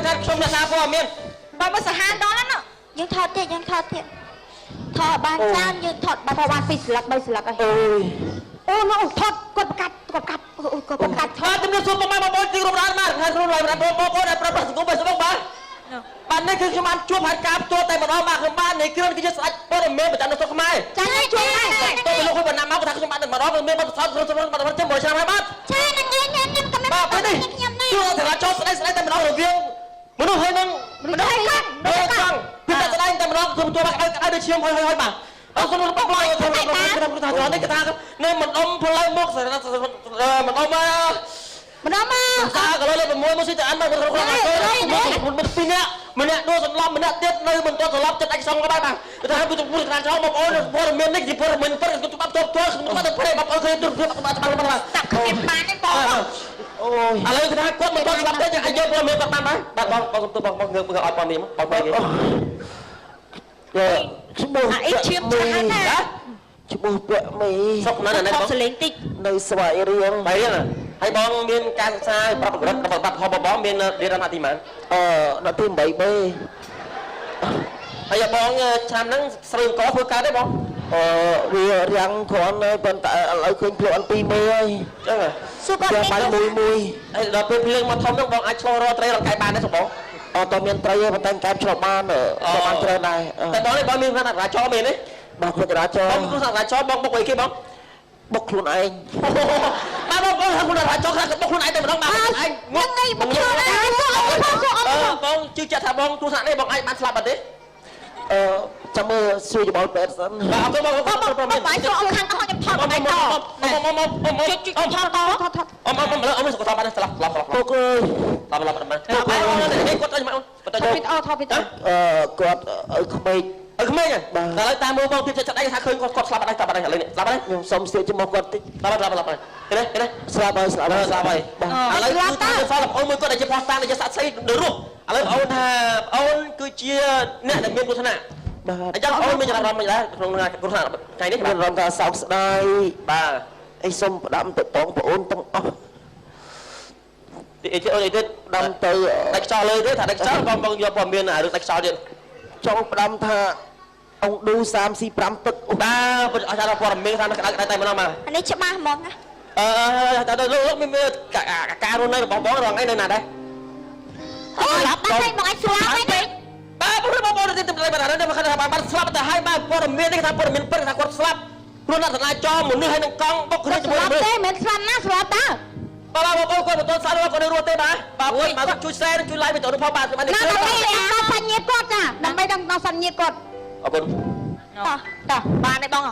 ណាត់ខ្ញុំអ្នកណាព័ត៌មានបើមិនសាហាវដល់ណាយើងថតទៀតថតបានច្រើនយើងថតបាន2ស្លឹក3ស្លឹកអីអូនោះថតគាត់ប្រកាសថតជំរាបសួរបងប្អូនទីរួមដល់មកហើយខ្លួនឡើងបងប្អូនដែលប្រើប្រាស់សង្គមFacebookបាទនេះគឺខ្ញុំបានជួបហេតុការណ៍ផ្ទាល់តែម្ដងមកខ្ញុំបាននៃគ្រឿងគឺជាស្ដេចព័ត៌មានប្រចាំនៅស្រុកខ្មែរចាជួយដែរទៅលោកគាត់បានណាមកថាខ្ញុំបានតែម្ដងគឺមានបទសោតស្រុកបានតែមួយឆ្នាំហើយបាទចានឹងខ្ញុំបាទពេលនេះគឺថាចូលស្ដេចតែម្ដងរវាងមនុស្សហើយនឹងមនុស្សហើយកង់គឺតែស្ដេចតែម្ដងគឺចូលមកក្តៅដូចឈាមហើយបាទអរគុណលោកបងខ្ញុំថានេះគេថានៅមិនអ៊ំផ្លូវមុខមិនអ៊ំមកសាកលើលេខ6មកស៊ីតែអានមកគ្រប់គ្រាន់មកពីរនាក់ម្នាក់ដួលសន្លប់ម្នាក់ទៀតនៅមិនទាន់សន្លប់ចិត្តអាចសងក៏បានបាទថាពីទៅមួយខាងចោលបងប្អូនព័ត៌មាននេះជាព័ត៌មានពិតគឺច្បាប់ទប់ទល់ខ្ញុំទៅព្រៃបងប្អូនឃើញទូរទស្សន៍បានតាក់គ្នាបានទេបងអូយឥឡូវគេថាគាត់មិនទាន់ស្លាប់ទេអាចយកព័ត៌មានគាត់បានបាទបងទៅបងងើបឲ្យព័ត៌មានបងបែកគេឈ្មោះអីឈាមឆ្លាតណាឈ្មោះពាក់មីសុកណាស់ណាបងសលេងតិចនៅស្វាយរៀងបាយរៀងហើយបងមានការសិក្សាប្រពន្ធរបស់បាត់ហបបងមានរៀនដល់ទីម៉ានដល់ទី 8B ហើយបងឆ្នាំហ្នឹងស្រីអង្គធ្វើកើតទេបងវារាំងគ្រាន់ហើយប៉ុន្តែឥឡូវឃើញភ្លក់អន2មេហើយចឹងស៊ូបអត់មានបាយមួយហើយដល់ពេលភ្លើងមកធំហ្នឹងបងអាចឆ្លងរកត្រីរកកាយបានទេសុបងតើមានត្រីទេប៉ុន្តែកែបឆ្លងបានត្រូវដែរតែបងនេះបងមានថារាចោមែនទេបងខ្លួនរាចោបងខ្លួនរាចោបងបុកអីគេបងបុកខ្លួនឯងបាទបងខ្លួនរាចោខ្លះក៏បុកខ្លួនឯងតែម្ដងបាទខ្លួនឯងហ្នឹងហើយបុកខ្លួនឯងបងជឿជាក់ថាបងទូរស័ព្ទនេះបងអាចបានស្លាប់អត់ទេចាំមើលសួរយោបល់ពេទ្យសិនបាទអរគុណបងប្រហែលបាយចូលខាងខ្ញុំថតបាយតមកអមសុខសប្បាយស្លាប់ពុកអើយស្លាប់បានគាត់ទៅមកគាត់ទៅពីថតពីគាត់ឲ្យក្មេងតែឥឡូវតាមមើលបងទៀតចិត្តឯងថាឃើញគាត់ស្លាប់អត់ដែរឥឡូវនេះស្លាប់ហើយខ្ញុំសុំស្ទាក់ជាមួយគាត់តិចស្លាប់ហើយស្លាប់ហើយឥឡូវគឺទៅសល់បងអូនមួយគាត់ដែលជាផោះតាំងដែលជាសាក់សីនៅរស់ឥឡូវបងអូនថាបងអូនគឺជាអ្នកដែលមានគ្រោះថ្នាក់បាទអញ្ចឹងបងអូនមានចំណាប់អារម្មណ៍មិនដែរក្នុងគ្រោះថ្នាក់ថ្ងៃនេះមានអារម្មណ៍ថាសោកស្ដាយបាទអីសុំផ្ដាំទៅបងប្អូនទាំងអស់អូននេះទៀតផ្ដាំទៅដាច់ខ្យល់លើទេថាដាច់ខ្យល់បងយកព័ត៌មានរឿងដាច់ខ្យល់ទៀតចង់ផ្ដាំថាអង្គឌូ345ទឹកបាទអត់ថាព័ត៌មានថាក្តៅតែម្ដងមកអានេះច្បាស់ហ្មងណាតើលោកមានការរស់នៅរបស់បងរងថ្ងៃនៅណាដែរស្លាប់បាត់ហើយមកឲ្យស្លាប់ហើយបាទបងប្អូនទៅតែបានមកថាបានស្លាប់ទៅហើយបាទព័ត៌មាននេះថាព័ត៌មានពិតថាគាត់ស្លាប់ព្រោះអ្នកសាលាចោមមនុស្សហើយនឹងកង់បុកគ្នាជាមួយមនុស្សទេមិនស្លាប់ណាស្លាប់តើបងប្អូនគាត់បន្តសារគាត់នៅរស់ទេបាទបាទជួយ share ជួយ like វីដេអូនេះផងបាទបាននេះដល់សញ្ញាគាត់ចាដើម្បីដល់សញ្ញាគាត់អរគុណតោះបានទេបង